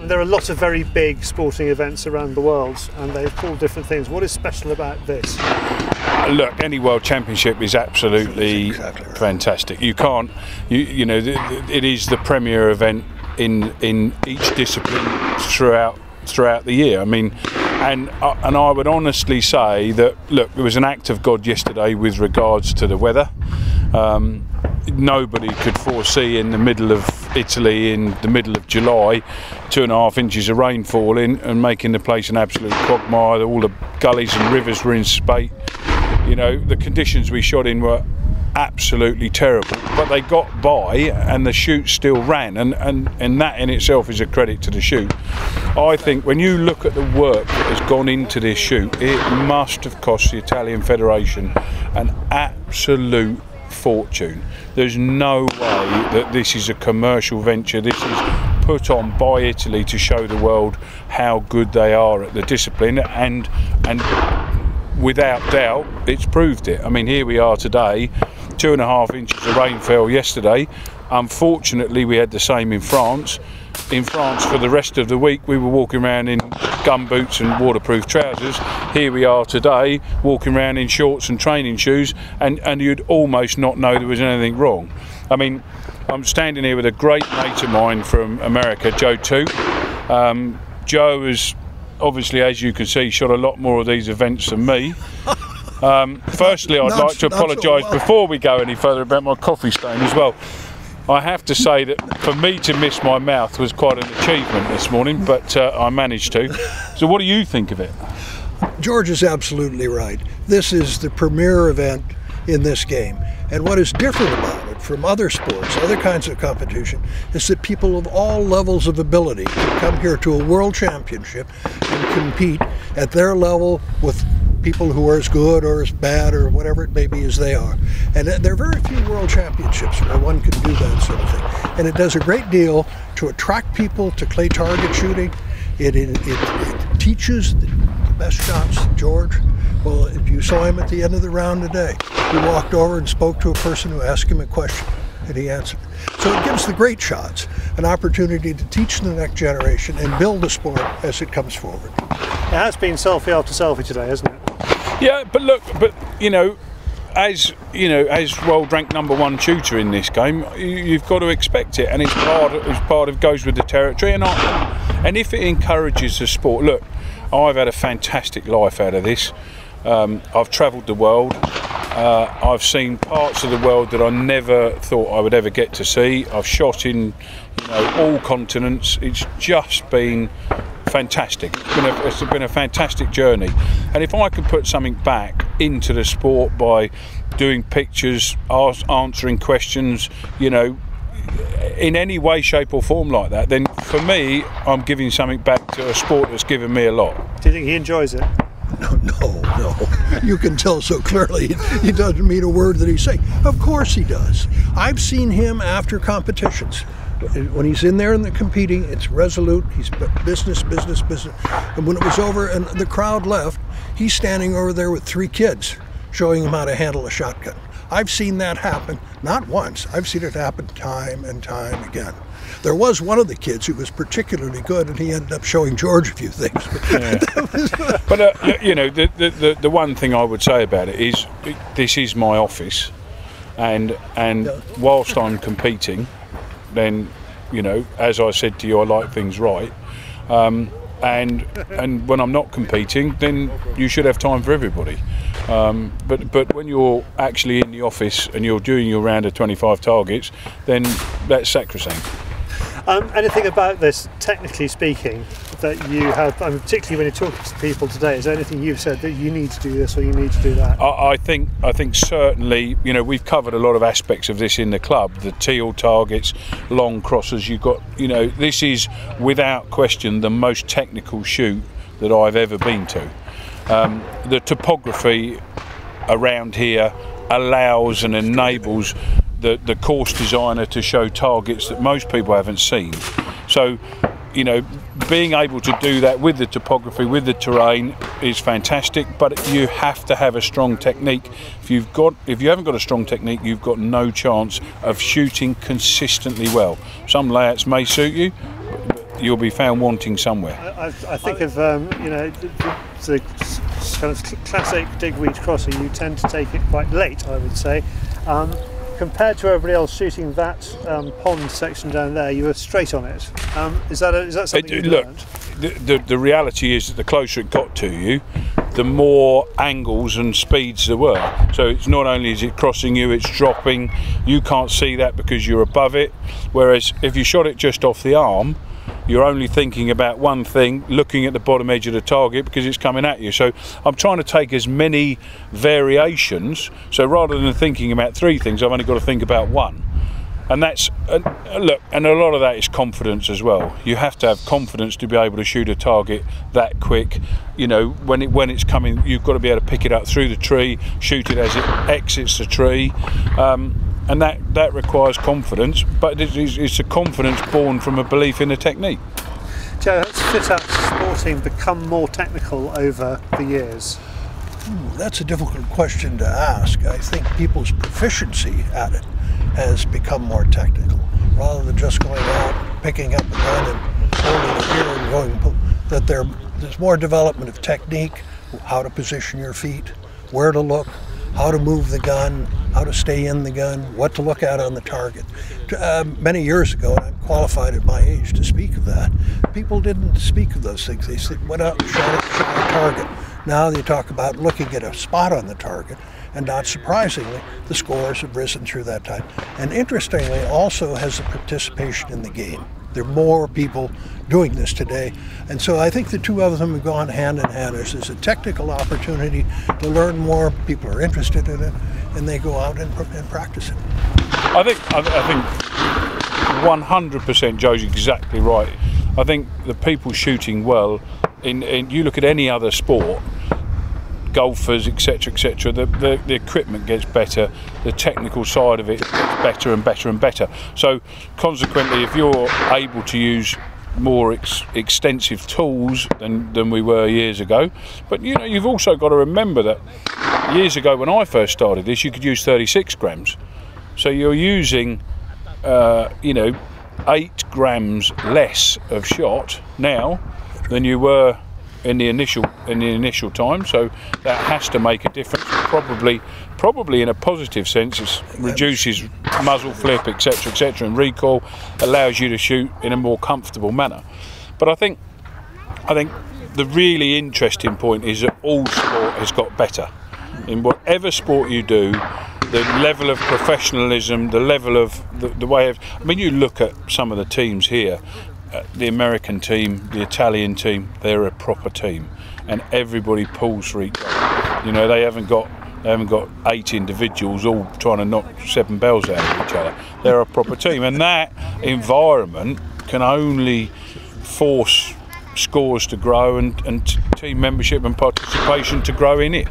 There are a lot of very big sporting events around the world, and they call different things. What is special about this? Look, any World Championship is absolutely fantastic. You can't, you know, it is the premier event in each discipline throughout the year. I mean, and I would honestly say that, look, it was an act of God yesterday with regards to the weather. Nobody could foresee in the middle of Italy, in the middle of July, 2.5 inches of rain falling and making the place an absolute quagmire. All the gullies and rivers were in spate. You know, the conditions we shot in were absolutely terrible, but they got by and the shoot still ran, and that in itself is a credit to the shoot. I think when you look at the work that has gone into this shoot, it must have cost the Italian Federation an absolute fortune. There's no way that this is a commercial venture. This is put on by Italy to show the world how good they are at the discipline, and without doubt it's proved it. I mean, here we are today. 2.5 inches of rain fell yesterday. Unfortunately, we had the same in France. In France, for the rest of the week, we were walking around in gumboots and waterproof trousers. Here we are today, walking around in shorts and training shoes, and you'd almost not know there was anything wrong. I mean, I'm standing here with a great mate of mine from America, Joe too. Joe has obviously, as you can see, shot a lot more of these events than me. Firstly, I'd like to apologise before we go any further about my coffee stain as well. I have to say that for me to miss my mouth was quite an achievement this morning, but I managed to. So what do you think of it? George is absolutely right. This is the premier event in this game. And what is different about it from other sports, other kinds of competition, is that people of all levels of ability can come here to a world championship and compete at their level with people who are as good or as bad or whatever it may be as they are. And there are very few world championships where one can do that sort of thing. And it does a great deal to attract people to clay target shooting. It teaches the best shots. George, well, you saw him at the end of the round today. He walked over and spoke to a person who asked him a question, and he answered. So it gives the great shots an opportunity to teach the next generation and build the sport as it comes forward. It has been selfie after selfie today, hasn't it? Yeah, but look, as world ranked #1 shooter in this game, you've got to expect it, and it's part of goes with the territory, and if it encourages the sport. Look, I've had a fantastic life out of this. I've travelled the world. I've seen parts of the world that I never thought I would ever get to see. I've shot in, all continents. It's just been fantastic. It's been a fantastic journey, and if I could put something back into the sport by doing pictures, answering questions, in any way, shape or form like that, then for me, I'm giving something back to a sport that's given me a lot. Do you think he enjoys it? No. You can tell so clearly he doesn't mean a word that he's saying. Of course he does. I've seen him after competitions. When he's in there and they're competing, it's resolute. He's business. And when it was over and the crowd left, he's standing over there with 3 kids, showing him how to handle a shotgun. I've seen that happen, not once. I've seen it happen time and time again. There was one of the kids who was particularly good, and he ended up showing George a few things. Yeah. But the one thing I would say about it is, this is my office, and whilst I'm competing, then as I said to you, I like things right, and when I'm not competing, then you should have time for everybody. But when you're actually in the office and you're doing your round of 25 targets, then that's sacrosanct. Anything about this, technically speaking, that you have, particularly when you're talking to people today, is there anything you've said that you need to do this or you need to do that? I think certainly, we've covered a lot of aspects of this in the club. The teal targets, long crosses, you've got, this is without question the most technical shoot that I've ever been to. The topography around here allows and enables the course designer to show targets that most people haven't seen. So, being able to do that with the topography, with the terrain, is fantastic. But you have to have a strong technique. If you haven't got a strong technique, you've got no chance of shooting consistently well. Some layouts may suit you, you'll be found wanting somewhere. I think of you know, the kind of classic Digweed crosser. You tend to take it quite late, I would say. Compared to everybody else shooting that pond section down there, you were straight on it. Is that something you learned? The reality is that the closer it got to you, the more angles and speeds there were. So it's not only is it crossing you, it's dropping. You can't see that because you're above it. Whereas if you shot it just off the arm, you're only thinking about one thing, looking at the bottom edge of the target because it's coming at you. So I'm trying to take as many variations. So rather than thinking about three things, I've only got to think about one. And that's look, and a lot of that is confidence as well. You have to have confidence to be able to shoot a target that quick. You know, when it's coming, you've got to be able to pick it up through the tree, shoot it as it exits the tree, and that requires confidence. But it's a confidence born from a belief in the technique. Joe, has FITASC Sporting become more technical over the years? That's a difficult question to ask. I think people's proficiency at it has become more technical, rather than just going out, picking up a gun and holding it here and going, that there's more development of technique, how to position your feet, where to look, how to move the gun, how to stay in the gun, what to look at on the target. Many years ago, and I'm qualified at my age to speak of that, people didn't speak of those things. They went out and shot a target. Now they talk about looking at a spot on the target, and not surprisingly, the scores have risen through that time. And interestingly, also has the participation in the game. There are more people doing this today, and so I think the two of them have gone hand in hand. There's a technical opportunity to learn more, people are interested in it, and they go out and practice it. I think 100% Joe's exactly right. I think the people shooting well, you look at any other sport, golfers, etc., the equipment gets better, the technical side of it gets better and better and better. So consequently, if you're able to use more extensive tools than we were years ago, but you know, you've also got to remember that years ago when I first started this, you could use 36 grams. So you're using, you know, 8 grams less of shot now than you were in the initial time, so that has to make a difference. Probably in a positive sense, it reduces muzzle flip, etc., and recoil, allows you to shoot in a more comfortable manner. But I think the really interesting point is that all sport has got better. In whatever sport you do, the level of professionalism, the level of the way of, I mean, you look at some of the teams here. The American team, the Italian team, they're a proper team, and everybody pulls for each other. You know, they haven't got 8 individuals all trying to knock 7 bells out of each other. They're a proper team, and that environment can only force scores to grow and team membership and participation to grow in it.